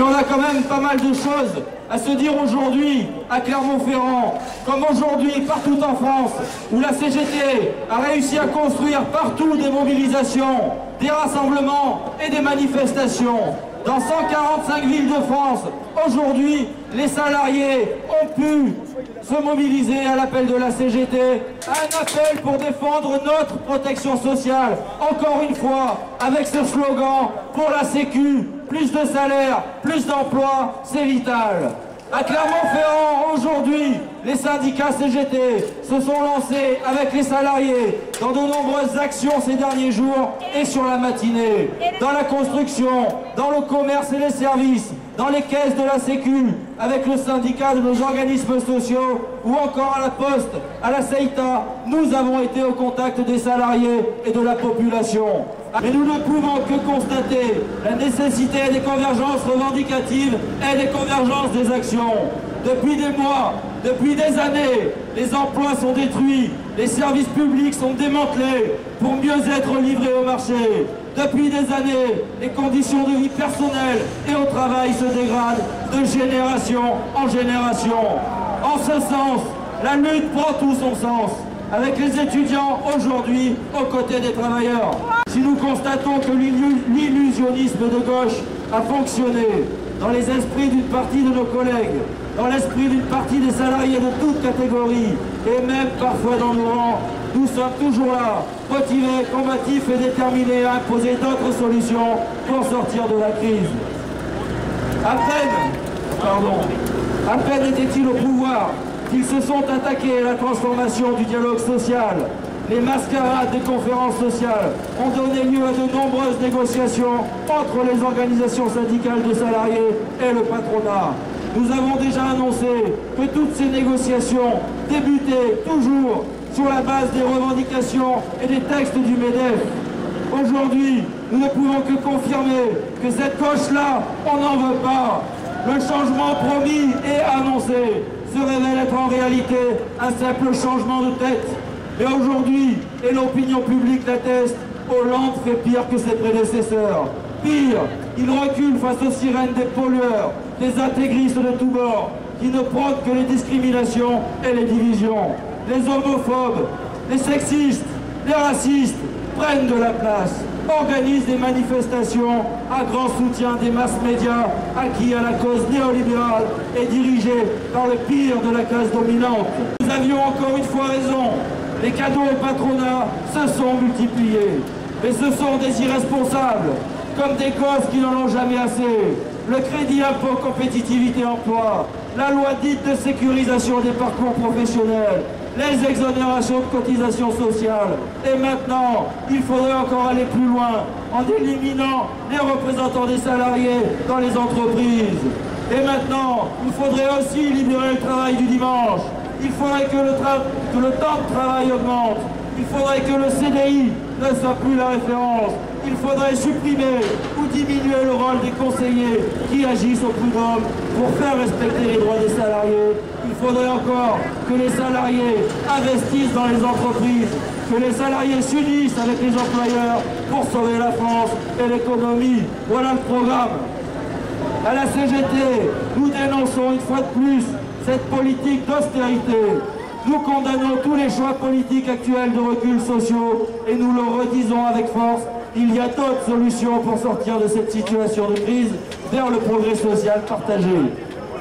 On a quand même pas mal de choses à se dire aujourd'hui à Clermont-Ferrand, comme aujourd'hui partout en France, où la CGT a réussi à construire partout des mobilisations, des rassemblements et des manifestations. Dans 145 villes de France, aujourd'hui, les salariés ont pu se mobiliser à l'appel de la CGT, un appel pour défendre notre protection sociale. Encore une fois, avec ce slogan, pour la Sécu, plus de salaire, plus d'emplois, c'est vital. À Clermont-Ferrand, aujourd'hui, les syndicats CGT se sont lancés avec les salariés dans de nombreuses actions ces derniers jours et sur la matinée. Dans la construction, dans le commerce et les services, dans les caisses de la Sécu, avec le syndicat de nos organismes sociaux ou encore à la Poste, à la CEITA, nous avons été au contact des salariés et de la population. Mais nous ne pouvons que constater la nécessité des convergences revendicatives et des convergences des actions. Depuis des mois, depuis des années, les emplois sont détruits, les services publics sont démantelés pour mieux être livrés au marché. Depuis des années, les conditions de vie personnelle et au travail se dégradent de génération en génération. En ce sens, la lutte prend tout son sens, avec les étudiants aujourd'hui aux côtés des travailleurs. Si nous constatons que l'illusionnisme de gauche a fonctionné dans les esprits d'une partie de nos collègues, dans l'esprit d'une partie des salariés de toutes catégories, et même parfois dans nos rangs, nous sommes toujours là, motivés, combatifs et déterminés à imposer d'autres solutions pour sortir de la crise. À peine étaient-ils au pouvoir qu'ils se sont attaqués à la transformation du dialogue social. Les mascarades des conférences sociales ont donné lieu à de nombreuses négociations entre les organisations syndicales de salariés et le patronat. Nous avons déjà annoncé que toutes ces négociations débutaient toujours sur la base des revendications et des textes du MEDEF. Aujourd'hui, nous ne pouvons que confirmer que cette coche-là, on n'en veut pas. Le changement promis et annoncé se révèle être en réalité un simple changement de tête. Et aujourd'hui, et l'opinion publique l'atteste, Hollande fait pire que ses prédécesseurs. Pire, il recule face aux sirènes des pollueurs, des intégristes de tous bords, qui ne prônent que les discriminations et les divisions. Les homophobes, les sexistes, les racistes prennent de la place, organisent des manifestations à grand soutien des masses médias acquis à la cause néolibérale et dirigés par le pire de la classe dominante. Nous avions encore une fois raison. Les cadeaux au patronat se sont multipliés. Mais ce sont des irresponsables, comme des gosses qui n'en ont jamais assez. Le crédit impôt compétitivité emploi, la loi dite de sécurisation des parcours professionnels, les exonérations de cotisations sociales. Et maintenant, il faudrait encore aller plus loin en éliminant les représentants des salariés dans les entreprises. Et maintenant, il faudrait aussi libérer le travail du dimanche. Il faudrait que le temps de travail augmente. Il faudrait que le CDI ne soit plus la référence. Il faudrait supprimer ou diminuer le rôle des conseillers qui agissent au prud'homme pour faire respecter les droits des salariés. Il faudrait encore que les salariés investissent dans les entreprises, que les salariés s'unissent avec les employeurs pour sauver la France et l'économie. Voilà le programme. À la CGT, nous dénonçons une fois de plus cette politique d'austérité. Nous condamnons tous les choix politiques actuels de recul sociaux et nous le redisons avec force, il y a d'autres solutions pour sortir de cette situation de crise vers le progrès social partagé.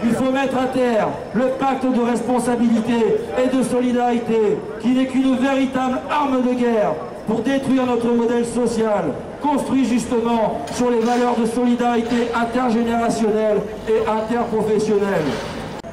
Il faut mettre à terre le pacte de responsabilité et de solidarité qui n'est qu'une véritable arme de guerre pour détruire notre modèle social, construit justement sur les valeurs de solidarité intergénérationnelle et interprofessionnelle.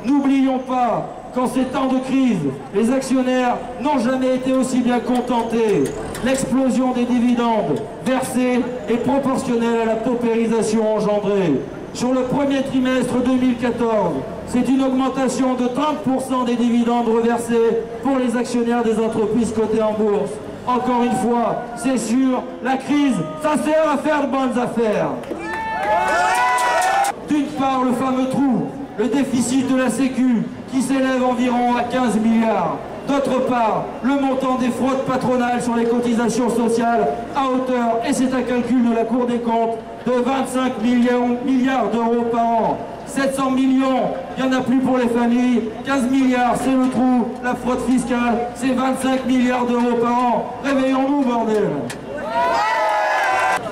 N'oublions pas qu'en ces temps de crise, les actionnaires n'ont jamais été aussi bien contentés. L'explosion des dividendes versés est proportionnelle à la paupérisation engendrée. Sur le premier trimestre 2014, c'est une augmentation de 30% des dividendes reversés pour les actionnaires des entreprises cotées en bourse. Encore une fois, c'est sûr, la crise, ça sert à faire de bonnes affaires. D'une part, le fameux trou, le déficit de la Sécu, qui s'élève environ à 15 milliards. D'autre part, le montant des fraudes patronales sur les cotisations sociales à hauteur, et c'est un calcul de la Cour des comptes, de 25 milliards d'euros par an. 700 millions, il n'y en a plus pour les familles. 15 milliards, c'est le trou. La fraude fiscale, c'est 25 milliards d'euros par an. Réveillons-nous, bordel.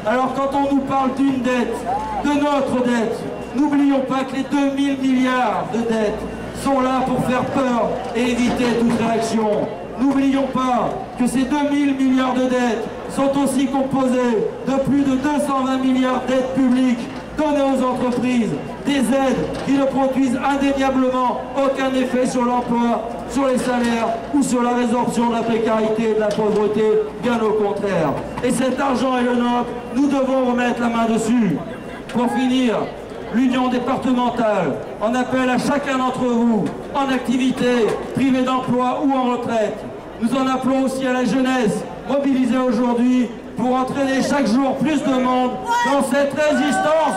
Alors quand on nous parle d'une dette, de notre dette, n'oublions pas que les 2000 milliards de dettes sont là pour faire peur et éviter toute réaction. N'oublions pas que ces 2000 milliards de dettes sont aussi composées de plus de 220 milliards d'aides publiques données aux entreprises, des aides qui ne produisent indéniablement aucun effet sur l'emploi, sur les salaires ou sur la résorption de la précarité et de la pauvreté, bien au contraire. Et cet argent est le nôtre, nous devons remettre la main dessus. Pour finir, l'Union départementale en appelle à chacun d'entre vous, en activité, privé d'emploi ou en retraite. Nous en appelons aussi à la jeunesse, mobilisée aujourd'hui pour entraîner chaque jour plus de monde dans cette résistance.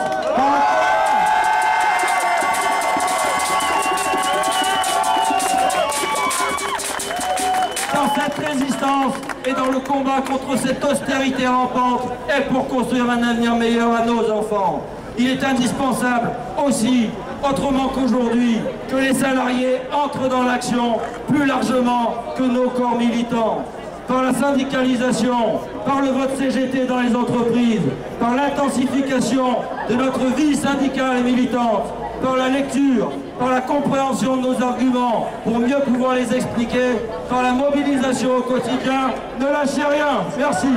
Dans cette résistance et dans le combat contre cette austérité rampante et pour construire un avenir meilleur à nos enfants. Il est indispensable aussi, autrement qu'aujourd'hui, que les salariés entrent dans l'action plus largement que nos corps militants. Par la syndicalisation, par le vote CGT dans les entreprises, par l'intensification de notre vie syndicale et militante, par la lecture, par la compréhension de nos arguments pour mieux pouvoir les expliquer, par la mobilisation au quotidien. Ne lâchez rien. Merci.